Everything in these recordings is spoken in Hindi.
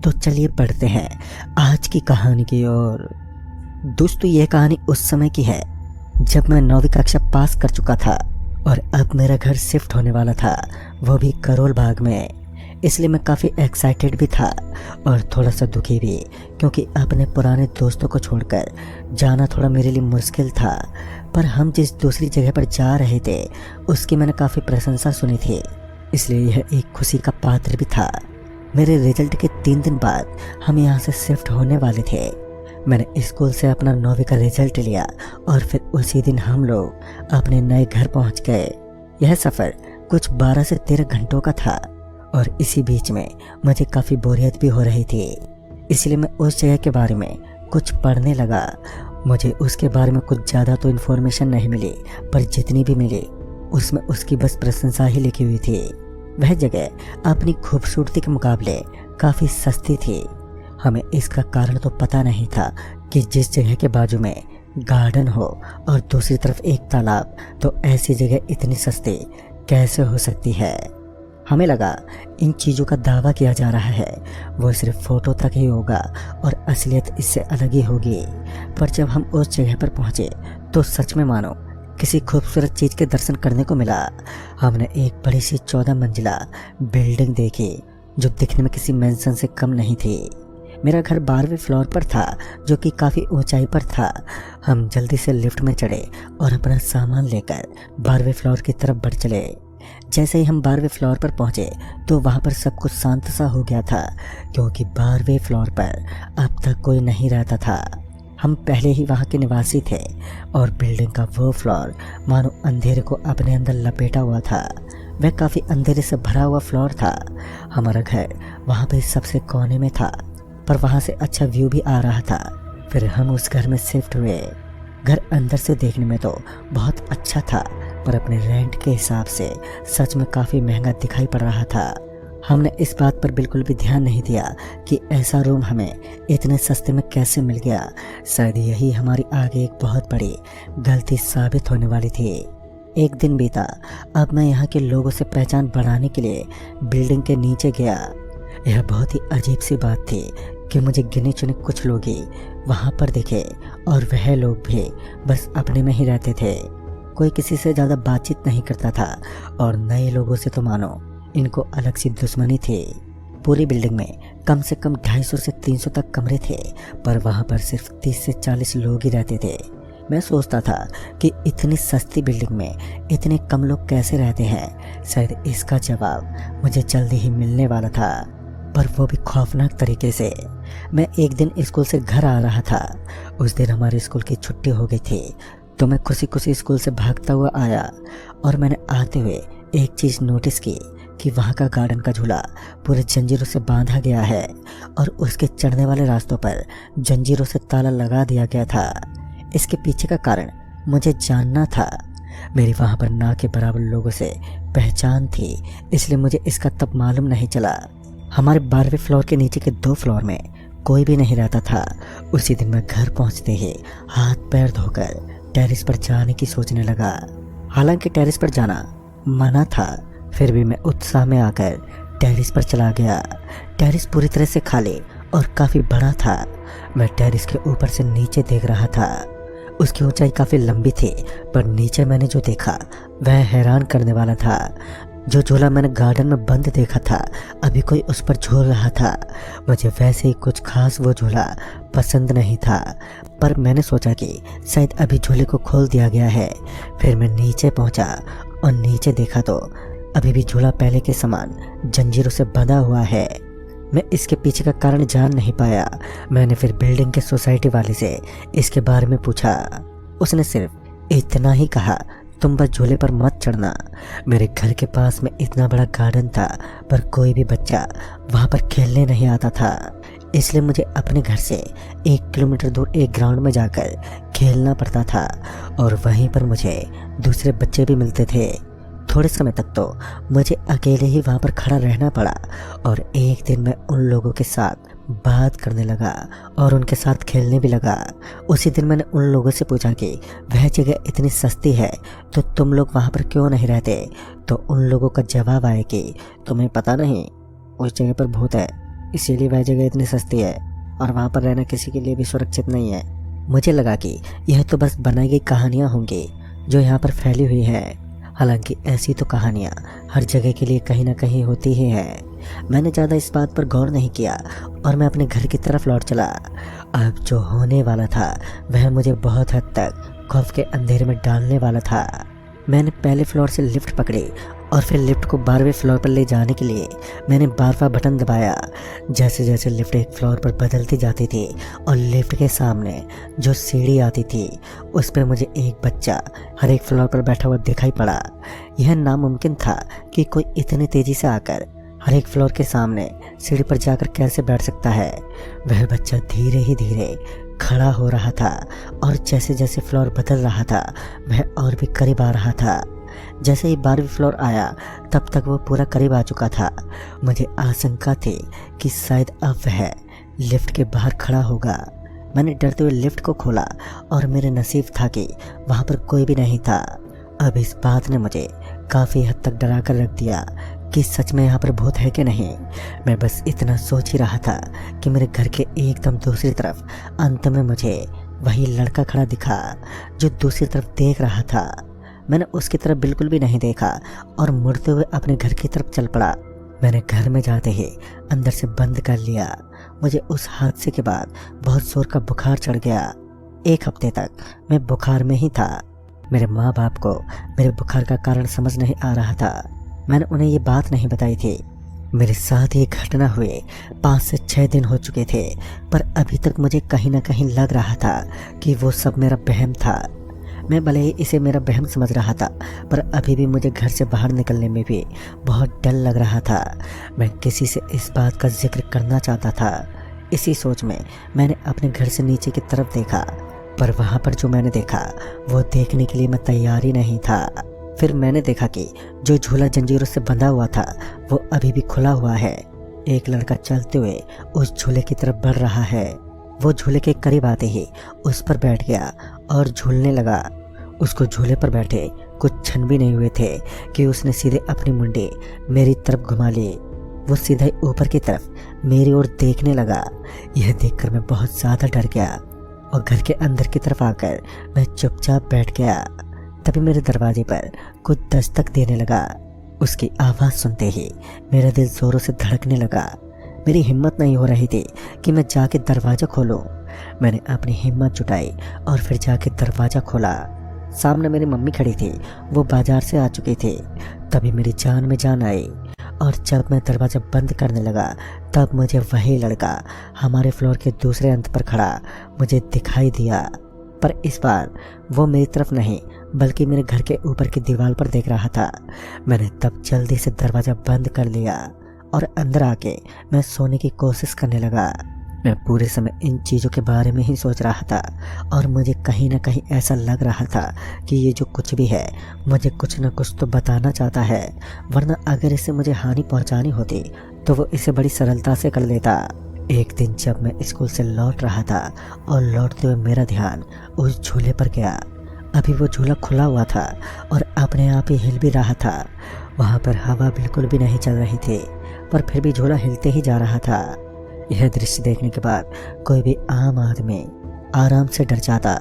तो चलिए पढ़ते हैं आज की कहानी की ओर। दोस्तों, ये कहानी उस समय की है जब मैं 9वीं कक्षा पास कर चुका था और अब मेरा घर शिफ्ट होने वाला था, वो भी करोल बाग में। इसलिए मैं काफ़ी एक्साइटेड भी था और थोड़ा सा दुखी भी, क्योंकि अपने पुराने दोस्तों को छोड़कर जाना थोड़ा मेरे लिए मुश्किल था। पर हम जिस दूसरी जगह पर जा रहे थे उसकी मैंने काफ़ी प्रशंसा सुनी थी, इसलिए यह एक खुशी का पात्र भी था। मेरे रिजल्ट के 3 दिन बाद हम यहाँ से शिफ्ट होने वाले थे। मैंने स्कूल से अपना 9वीं का रिजल्ट लिया और फिर उसी दिन हम लोग अपने नए घर पहुँच गए। यह सफ़र कुछ 12 से 13 घंटों का था और इसी बीच में मुझे काफ़ी बोरियत भी हो रही थी, इसलिए मैं उस जगह के बारे में कुछ पढ़ने लगा। मुझे उसके बारे में कुछ ज़्यादा तो इन्फॉर्मेशन नहीं मिली, पर जितनी भी मिली उसमें उसकी बस प्रशंसा ही लिखी हुई थी। वह जगह अपनी खूबसूरती के मुकाबले काफ़ी सस्ती थी। हमें इसका कारण तो पता नहीं था कि जिस जगह के बाजू में गार्डन हो और दूसरी तरफ एक तालाब, तो ऐसी जगह इतनी सस्ती कैसे हो सकती है। हमें लगा इन चीज़ों का दावा किया जा रहा है वो सिर्फ फ़ोटो तक ही होगा और असलियत इससे अलग ही होगी। पर जब हम उस जगह पर पहुँचे तो सच में मानो किसी खूबसूरत चीज़ के दर्शन करने को मिला। हमने एक बड़ी सी 14 मंजिला बिल्डिंग देखी जो दिखने में किसी मेंशन से कम नहीं थी। मेरा घर 12वें फ्लोर पर था, जो कि काफ़ी ऊंचाई पर था। हम जल्दी से लिफ्ट में चढ़े और अपना सामान लेकर 12वें फ्लोर की तरफ बढ़ चले। जैसे ही हम 12वें फ्लोर पर पहुंचे तो वहां पर सब कुछ शांत सा हो गया था, क्योंकि 12वें फ्लोर पर अब तक कोई नहीं रहता था। हम पहले ही वहां के निवासी थे और बिल्डिंग का वो फ्लोर मानो अंधेरे को अपने अंदर लपेटा हुआ था। वह काफ़ी अंधेरे से भरा हुआ फ्लोर था। हमारा घर वहां पे सबसे कोने में था, पर वहां से अच्छा व्यू भी आ रहा था। फिर हम उस घर में शिफ्ट हुए। घर अंदर से देखने में तो बहुत अच्छा था, पर अपने रेंट के हिसाब से सच में काफ़ी महंगा दिखाई पड़ रहा था। हमने इस बात पर बिल्कुल भी ध्यान नहीं दिया कि ऐसा रूम हमें इतने सस्ते में कैसे मिल गया। शायद यही हमारी आगे एक बहुत बड़ी गलती साबित होने वाली थी। एक दिन बीता। अब मैं यहाँ के लोगों से पहचान बढ़ाने के लिए बिल्डिंग के नीचे गया। यह बहुत ही अजीब सी बात थी कि मुझे गिने चुने कुछ लोग ही वहाँ पर दिखे और वह लोग भी बस अपने में ही रहते थे। कोई किसी से ज़्यादा बातचीत नहीं करता था और नए लोगों से तो मानो इनको अलग सी दुश्मनी थी। पूरी बिल्डिंग में कम से कम 250 से 300 तक कमरे थे, पर वहाँ पर सिर्फ 30 से 40 लोग ही रहते थे। मैं सोचता था कि इतनी सस्ती बिल्डिंग में इतने कम लोग कैसे रहते हैं। शायद इसका जवाब मुझे जल्दी ही मिलने वाला था, पर वो भी खौफनाक तरीके से। मैं एक दिन स्कूल से घर आ रहा था। उस दिन हमारे स्कूल की छुट्टी हो गई थी, तो मैं खुशी खुशी स्कूल से भागता हुआ आया और मैंने आते हुए एक चीज़ नोटिस की कि वहाँ का गार्डन का झूला पूरे जंजीरों से बांधा गया है और उसके चढ़ने वाले रास्तों पर जंजीरों से ताला लगा दिया गया था। इसके पीछे का कारण मुझे जानना था। मेरी वहाँ पर ना के बराबर लोगों से पहचान थी, इसलिए मुझे इसका तब मालूम नहीं चला। हमारे 12वें फ्लोर के नीचे के 2 फ्लोर में कोई भी नहीं रहता था। उसी दिन मैं घर पहुँचते ही हाथ पैर धोकर टेरेस पर जाने की सोचने लगा। हालांकि टेरेस पर जाना मना था, फिर भी मैं उत्साह में आकर टेरेस पर चला गया। टेरेस पूरी तरह से खाली और काफ़ी बड़ा था। मैं टेरेस के ऊपर से नीचे देख रहा था। उसकी ऊंचाई काफ़ी लंबी थी, पर नीचे मैंने जो देखा वह हैरान करने वाला था। जो झूला मैंने गार्डन में बंद देखा था, अभी कोई उस पर झूल रहा था। मुझे वैसे ही कुछ खास वो झूला पसंद नहीं था, पर मैंने सोचा कि शायद अभी झूले को खोल दिया गया है। फिर मैं नीचे पहुंचा और नीचे देखा तो अभी भी झूला पहले के समान जंजीरों से बंधा हुआ है। मैं इसके पीछे का कारण जान नहीं पाया। मैंने फिर बिल्डिंग के सोसाइटी वाले से इसके बारे में पूछा। उसने सिर्फ इतना ही कहा, तुम बस झूले पर मत चढ़ना। मेरे घर के पास में इतना बड़ा गार्डन था, पर कोई भी बच्चा वहाँ पर खेलने नहीं आता था। इसलिए मुझे अपने घर से 1 किलोमीटर दूर एक ग्राउंड में जाकर खेलना पड़ता था और वहीं पर मुझे दूसरे बच्चे भी मिलते थे। थोड़े समय तक तो मुझे अकेले ही वहाँ पर खड़ा रहना पड़ा और एक दिन मैं उन लोगों के साथ बात करने लगा और उनके साथ खेलने भी लगा। उसी दिन मैंने उन लोगों से पूछा कि वह जगह इतनी सस्ती है तो तुम लोग वहाँ पर क्यों नहीं रहते। तो उन लोगों का जवाब आया कि तुम्हें पता नहीं, उस जगह पर भूत है, इसीलिए वह जगह इतनी सस्ती है और वहाँ पर रहना किसी के लिए भी सुरक्षित नहीं है। मुझे लगा कि यह तो बस बनाई गई कहानियाँ होंगी जो यहाँ पर फैली हुई है। हालांकि ऐसी तो कहानियाँ हर जगह के लिए कहीं ना कहीं होती ही हैं। मैंने ज़्यादा इस बात पर गौर नहीं किया और मैं अपने घर की तरफ लौट चला। अब जो होने वाला था वह मुझे बहुत हद तक खौफ के अंधेरे में डालने वाला था। मैंने पहले फ्लोर से लिफ्ट पकड़ी और फिर लिफ्ट को 12वें फ्लोर पर ले जाने के लिए मैंने 12वां बटन दबाया। जैसे जैसे लिफ्ट एक फ्लोर पर बदलती जाती थी और लिफ्ट के सामने जो सीढ़ी आती थी उस पर मुझे एक बच्चा हर एक फ्लोर पर बैठा हुआ दिखाई पड़ा। यह नामुमकिन था कि कोई इतनी तेज़ी से आकर हर एक फ्लोर के सामने सीढ़ी पर जाकर कैसे बैठ सकता है। वह बच्चा धीरे ही धीरे खड़ा हो रहा था और जैसे जैसे फ्लोर बदल रहा था वह और भी करीब आ रहा था। जैसे ही 12वीं फ्लोर आया तब तक वो पूरा करीब आ चुका था। मुझे आशंका थी कि शायद अब वह लिफ्ट के बाहर खड़ा होगा। मैंने डरते हुए लिफ्ट को खोला और मेरे नसीब था कि वहाँ पर कोई भी नहीं था। अब इस बात ने मुझे काफ़ी हद तक डरा कर रख दिया कि सच में यहाँ पर भूत है कि नहीं। मैं बस इतना सोच ही रहा था कि मेरे घर के एकदम दूसरी तरफ अंत में मुझे वही लड़का खड़ा दिखा जो दूसरी तरफ देख रहा था। मैंने उसकी तरफ बिल्कुल भी नहीं देखा और मुड़ते हुए अपने घर की तरफ चल पड़ा। मैंने घर में जाते ही अंदर से बंद कर लिया। मुझे उस हादसे के बाद बहुत जोर का बुखार चढ़ गया। 1 हफ्ते तक मैं बुखार में ही था। मेरे माँ बाप को मेरे बुखार का कारण समझ नहीं आ रहा था। मैंने उन्हें ये बात नहीं बताई थी। मेरे साथ ये घटना हुए 5 से 6 दिन हो चुके थे, पर अभी तक मुझे कहीं ना कहीं लग रहा था कि वो सब मेरा वहम था। मैं भले ही इसे मेरा वहम समझ रहा था, पर अभी भी मुझे घर से बाहर निकलने में भी बहुत डर लग रहा था। मैं किसी से इस बात का जिक्र करना चाहता था। इसी सोच में मैंने अपने घर से नीचे की तरफ देखा, पर वहाँ पर जो मैंने देखा वो देखने के लिए मैं तैयार ही नहीं था। फिर मैंने देखा कि जो झूला जंजीरों से बंधा हुआ था वो अभी भी खुला हुआ है। एक लड़का चलते हुए उस झूले की तरफ बढ़ रहा है। वो झूले के करीब आते ही उस पर बैठ गया और झूलने लगा। उसको झूले पर बैठे कुछ क्षण भी नहीं हुए थे कि उसने सीधे अपनी मुंडी मेरी तरफ घुमा ली। वो सीधा ऊपर की तरफ मेरी ओर देखने लगा। यह देखकर मैं बहुत ज़्यादा डर गया और घर के अंदर की तरफ आकर मैं चुपचाप बैठ गया। तभी मेरे दरवाजे पर कुछ दस्तक देने लगा। उसकी आवाज़ सुनते ही मेरा दिल जोरों से धड़कने लगा। मेरी हिम्मत नहीं हो रही थी कि मैं जाके दरवाज़ा खोलूं। मैंने अपनी हिम्मत जुटाई और फिर जाके दरवाज़ा खोला। सामने मेरी मम्मी खड़ी थी। वो बाजार से आ चुकी थी। तभी मेरी जान में जान आई और जब मैं दरवाज़ा बंद करने लगा तब मुझे वही लड़का हमारे फ्लोर के दूसरे अंत पर खड़ा मुझे दिखाई दिया। पर इस बार वो मेरी तरफ नहीं बल्कि मेरे घर के ऊपर की दीवार पर देख रहा था। मैंने तब जल्दी से दरवाज़ा बंद कर लिया और अंदर आके मैं सोने की कोशिश करने लगा। मैं पूरे समय इन चीज़ों के बारे में ही सोच रहा था और मुझे कहीं ना कहीं ऐसा लग रहा था कि ये जो कुछ भी है मुझे कुछ ना कुछ तो बताना चाहता है, वरना अगर इसे मुझे हानि पहुंचानी होती तो वो इसे बड़ी सरलता से कर लेता। एक दिन जब मैं स्कूल से लौट रहा था और लौटते हुए मेरा ध्यान उस झूले पर गया। अभी वो झूला खुला हुआ था और अपने आप ही हिल भी रहा था। वहाँ पर हवा बिल्कुल भी नहीं चल रही थी, पर फिर भी झूला हिलते ही जा रहा था। यह दृश्य देखने के बाद कोई भी आम आदमी आराम से डर जाता,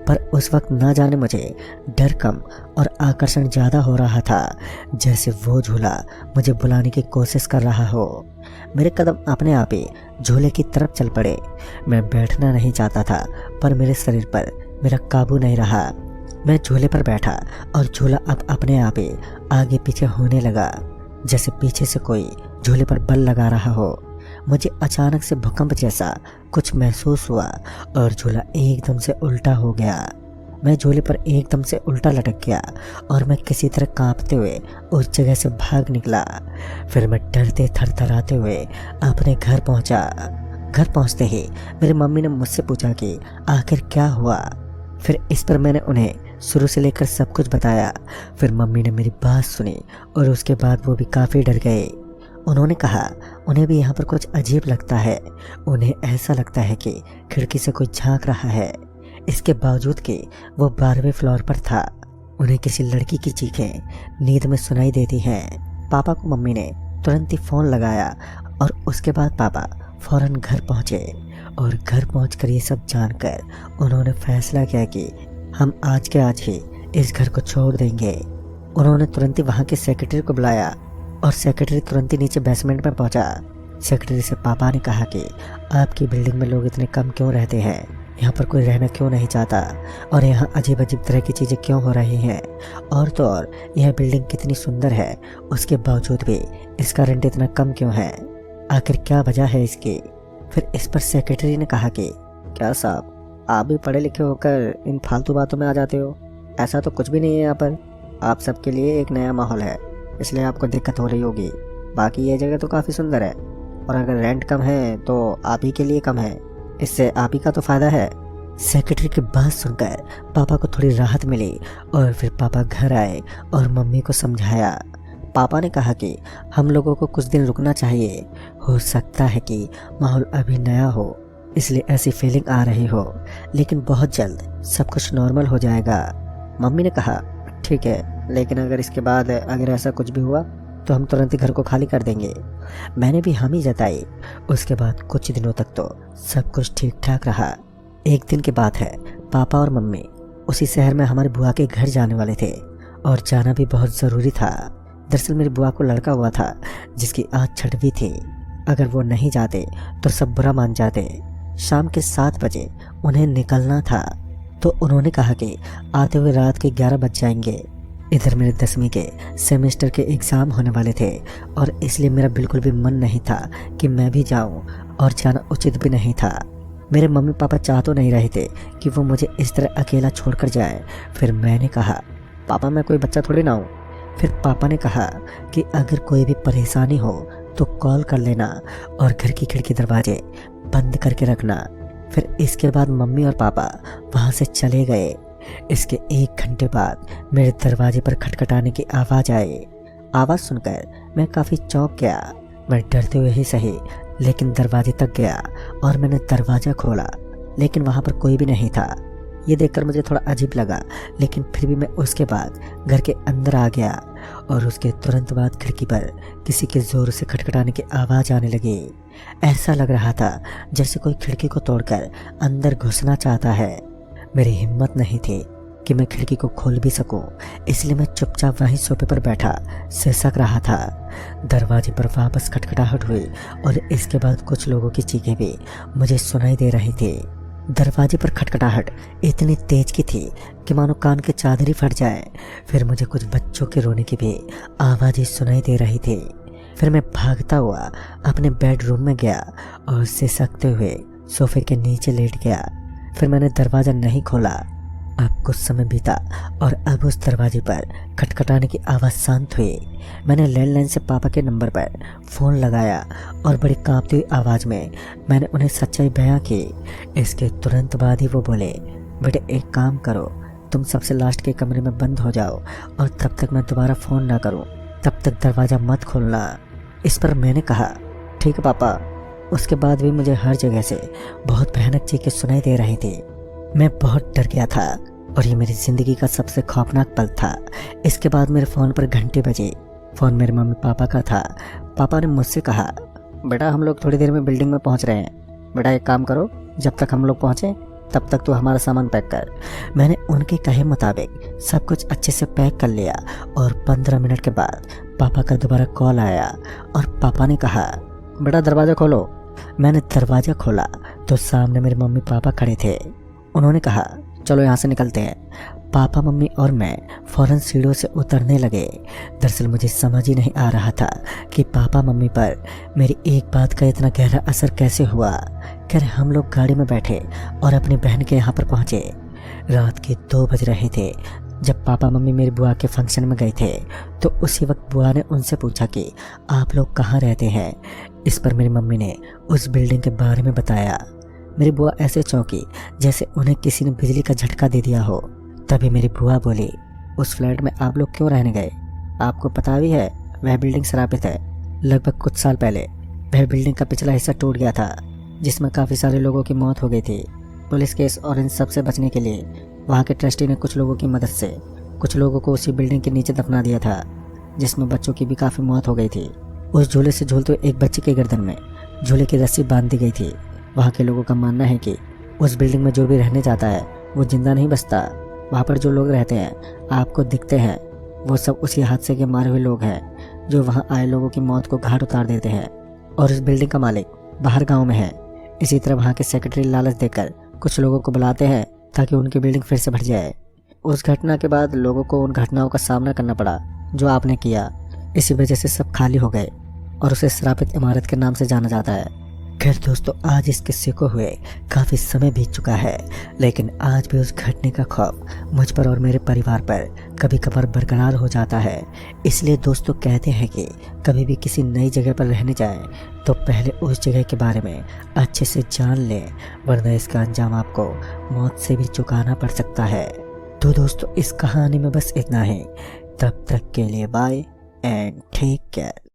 पर उस वक्त ना जाने मुझे डर कम और आकर्षण ज़्यादा हो रहा था, जैसे वो झूला मुझे बुलाने की कोशिश कर रहा हो। मेरे कदम अपने आप ही झूले की तरफ चल पड़े। मैं बैठना नहीं चाहता था, पर मेरे शरीर पर मेरा काबू नहीं रहा। मैं झूले पर बैठा और झूला अब अपने आप ही आगे पीछे होने लगा, जैसे पीछे से कोई झूले पर बल लगा रहा हो। मुझे अचानक से भूकंप जैसा कुछ महसूस हुआ और झूला एकदम से उल्टा हो गया। मैं झूले पर एकदम से उल्टा लटक गया और मैं किसी तरह कांपते हुए उस जगह से भाग निकला। फिर मैं डरते थरथराते हुए अपने घर पहुंचा। घर पहुंचते ही मेरी मम्मी ने मुझसे पूछा कि आखिर क्या हुआ। फिर इस पर मैंने उन्हें शुरू से लेकर सब कुछ बताया। फिर मम्मी ने मेरी बात सुनी और उसके बाद वो भी काफ़ी डर गए। उन्होंने कहा उन्हें भी यहाँ पर कुछ अजीब लगता है। उन्हें ऐसा लगता है कि खिड़की से कोई झांक रहा है। इसके बावजूद कि वो 12वें फ्लोर पर था, उन्हें किसी लड़की की चीखें नींद में सुनाई देती हैं। पापा को मम्मी ने तुरंत ही फ़ोन लगाया और उसके बाद पापा फौरन घर पहुंचे और घर पहुंचकर ये सब जानकर उन्होंने फैसला किया कि हम आज के आज ही इस घर को छोड़ देंगे। उन्होंने तुरंत ही वहाँ के सेक्रेटरी को बुलाया और सेक्रेटरी तुरंत ही नीचे बेसमेंट में पहुंचा। सेक्रेटरी से पापा ने कहा कि आपकी बिल्डिंग में लोग इतने कम क्यों रहते हैं, यहाँ पर कोई रहना क्यों नहीं चाहता और यहाँ अजीब अजीब तरह की चीज़ें क्यों हो रही हैं, और तो और यह बिल्डिंग कितनी सुंदर है उसके बावजूद भी इसका रेंट इतना कम क्यों है, आखिर क्या वजह है इसकी। फिर इस पर सेक्रेटरी ने कहा कि क्या साहब, आप भी पढ़े लिखे होकर इन फालतू बातों में आ जाते हो, ऐसा तो कुछ भी नहीं है यहाँ पर। आप सबके लिए एक नया माहौल है इसलिए आपको दिक्कत हो रही होगी, बाकी ये जगह तो काफ़ी सुंदर है और अगर रेंट कम है तो आप ही के लिए कम है, इससे आप ही का तो फ़ायदा है। सेक्रेटरी की बात सुनकर पापा को थोड़ी राहत मिली और फिर पापा घर आए और मम्मी को समझाया। पापा ने कहा कि हम लोगों को कुछ दिन रुकना चाहिए, हो सकता है कि माहौल अभी नया हो इसलिए ऐसी फीलिंग आ रही हो, लेकिन बहुत जल्द सब कुछ नॉर्मल हो जाएगा। मम्मी ने कहा ठीक है, लेकिन अगर इसके बाद अगर ऐसा कुछ भी हुआ तो हम तुरंत ही घर को खाली कर देंगे। मैंने भी हामी जताई। उसके बाद कुछ दिनों तक तो सब कुछ ठीक ठाक रहा। एक दिन की बात है, पापा और मम्मी उसी शहर में हमारे बुआ के घर जाने वाले थे और जाना भी बहुत ज़रूरी था। दरअसल मेरी बुआ को लड़का हुआ था जिसकी आज छठवीं थी। अगर वो नहीं जाते तो सब बुरा मान जाते। शाम के 7 बजे उन्हें निकलना था तो उन्होंने कहा कि आते हुए रात के 11 बज जाएंगे। इधर मेरे 10वीं के सेमेस्टर के एग्ज़ाम होने वाले थे और इसलिए मेरा बिल्कुल भी मन नहीं था कि मैं भी जाऊं और जाना उचित भी नहीं था। मेरे मम्मी पापा चाह तो नहीं रहे थे कि वो मुझे इस तरह अकेला छोड़कर जाएं। फिर मैंने कहा पापा मैं कोई बच्चा थोड़ी ना हूँ। फिर पापा ने कहा कि अगर कोई भी परेशानी हो तो कॉल कर लेना और घर की खिड़की दरवाजे बंद करके रखना। फिर इसके बाद मम्मी और पापा वहाँ से चले गए। इसके 1 घंटे बाद मेरे दरवाजे पर खटखटाने की आवाज़ आई। आवाज़ सुनकर मैं काफ़ी चौंक गया। मैं डरते हुए ही सही लेकिन दरवाजे तक गया और मैंने दरवाज़ा खोला, लेकिन वहाँ पर कोई भी नहीं था। ये देखकर मुझे थोड़ा अजीब लगा, लेकिन फिर भी मैं उसके बाद घर के अंदर आ गया और उसके तुरंत बाद खिड़की पर किसी के ज़ोर से खटखटाने की आवाज़ आने लगी। ऐसा लग रहा था जैसे कोई खिड़की को तोड़कर अंदर घुसना चाहता है। मेरी हिम्मत नहीं थी कि मैं खिड़की को खोल भी सकूं, इसलिए मैं चुपचाप वहीं सोफे पर बैठा सिसक रहा था। दरवाजे पर वापस खटखटाहट हुई और इसके बाद कुछ लोगों की चीखें भी मुझे सुनाई दे रही थी। दरवाजे पर खटखटाहट इतनी तेज की थी कि मानो कान के चादर ही फट जाए। फिर मुझे कुछ बच्चों के रोने की भी आवाज़ें सुनाई दे रही थी। फिर मैं भागता हुआ अपने बेडरूम में गया और सिसकते हुए सोफे के नीचे लेट गया। फिर मैंने दरवाज़ा नहीं खोला। अब कुछ समय बीता और अब उस दरवाजे पर खटखटाने की आवाज़ शांत हुई। मैंने लैंडलाइन से पापा के नंबर पर फ़ोन लगाया और बड़ी कांपती हुई आवाज़ में मैंने उन्हें सच्चाई बयां की। इसके तुरंत बाद ही वो बोले, बेटे एक काम करो, तुम सबसे लास्ट के कमरे में बंद हो जाओ और तब तक मैं दोबारा फ़ोन ना करूं, तब तक दरवाज़ा मत खोलना। इस पर मैंने कहा ठीक है पापा। उसके बाद भी मुझे हर जगह से बहुत भयानक चीखें सुनाई दे रही थी। मैं बहुत डर गया था और ये मेरी ज़िंदगी का सबसे खौफनाक पल था। इसके बाद मेरे फ़ोन पर घंटे बजे। फ़ोन मेरे मम्मी पापा का था। पापा ने मुझसे कहा, बेटा हम लोग थोड़ी देर में बिल्डिंग में पहुंच रहे हैं, बेटा एक काम करो, जब तक हम लोग पहुंचे तब तक तो हमारा सामान पैक कर। मैंने उनके कहे मुताबिक सब कुछ अच्छे से पैक कर लिया और 15 मिनट के बाद पापा का दोबारा कॉल आया और पापा ने कहा, बेटा दरवाज़ा खोलो। मैंने दरवाज़ा खोला तो सामने मेरे मम्मी पापा खड़े थे। उन्होंने कहा, चलो यहाँ से निकलते हैं। पापा मम्मी और मैं फ़ौरन सीढ़ियों से उतरने लगे। दरअसल मुझे समझ ही नहीं आ रहा था कि पापा मम्मी पर मेरी एक बात का इतना गहरा असर कैसे हुआ। खैर हम लोग गाड़ी में बैठे और अपनी बहन के यहाँ पर पहुँचे। रात के 2 बज रहे थे जब पापा मम्मी मेरी बुआ के फंक्शन में गए थे। तो उसी वक्त बुआ ने उनसे पूछा कि आप लोग कहाँ रहते हैं। इस पर मेरी मम्मी ने उस बिल्डिंग के बारे में बताया। मेरी बुआ ऐसे चौंकी जैसे उन्हें किसी ने बिजली का झटका दे दिया हो। तभी मेरी बुआ बोली, उस फ्लैट में आप लोग क्यों रहने गए? आपको पता भी है वह बिल्डिंग श्रापित है। लगभग कुछ साल पहले वह बिल्डिंग का पिछला हिस्सा टूट गया था जिसमें काफ़ी सारे लोगों की मौत हो गई थी। पुलिस केस और इन सब से बचने के लिए वहाँ के ट्रस्टी ने कुछ लोगों की मदद से कुछ लोगों को उसी बिल्डिंग के नीचे दफना दिया था, जिसमें बच्चों की भी काफ़ी मौत हो गई थी। उस झूले से झूलते हुए एक बच्चे के गर्दन में झूले की रस्सी बांध दी गई थी। वहाँ के लोगों का मानना है कि उस बिल्डिंग में जो भी रहने जाता है वो जिंदा नहीं बचता। वहाँ पर जो लोग रहते हैं आपको दिखते हैं, वो सब उसी हादसे के मारे हुए लोग हैं जो वहाँ आए लोगों की मौत को घाट उतार देते हैं। और इस बिल्डिंग का मालिक बाहर गाँव में है। इसी तरह वहाँ के सेक्रेटरी लालच देकर कुछ लोगों को बुलाते हैं ताकि उनकी बिल्डिंग फिर से भर जाए। उस घटना के बाद लोगों को उन घटनाओं का सामना करना पड़ा जो आपने किया। इसी वजह से सब खाली हो गए और उसे श्रापित इमारत के नाम से जाना जाता है। खैर दोस्तों, आज इस किस्से को हुए काफ़ी समय बीत चुका है, लेकिन आज भी उस घटने का खौफ मुझ पर और मेरे परिवार पर कभी कभार बरकरार हो जाता है। इसलिए दोस्तों कहते हैं कि कभी भी किसी नई जगह पर रहने जाएं तो पहले उस जगह के बारे में अच्छे से जान लें, वरना इसका अंजाम आपको मौत से भी चुकाना पड़ सकता है। तो दोस्तों, इस कहानी में बस इतना ही। तब तक के लिए बाय एंड टेक केयर।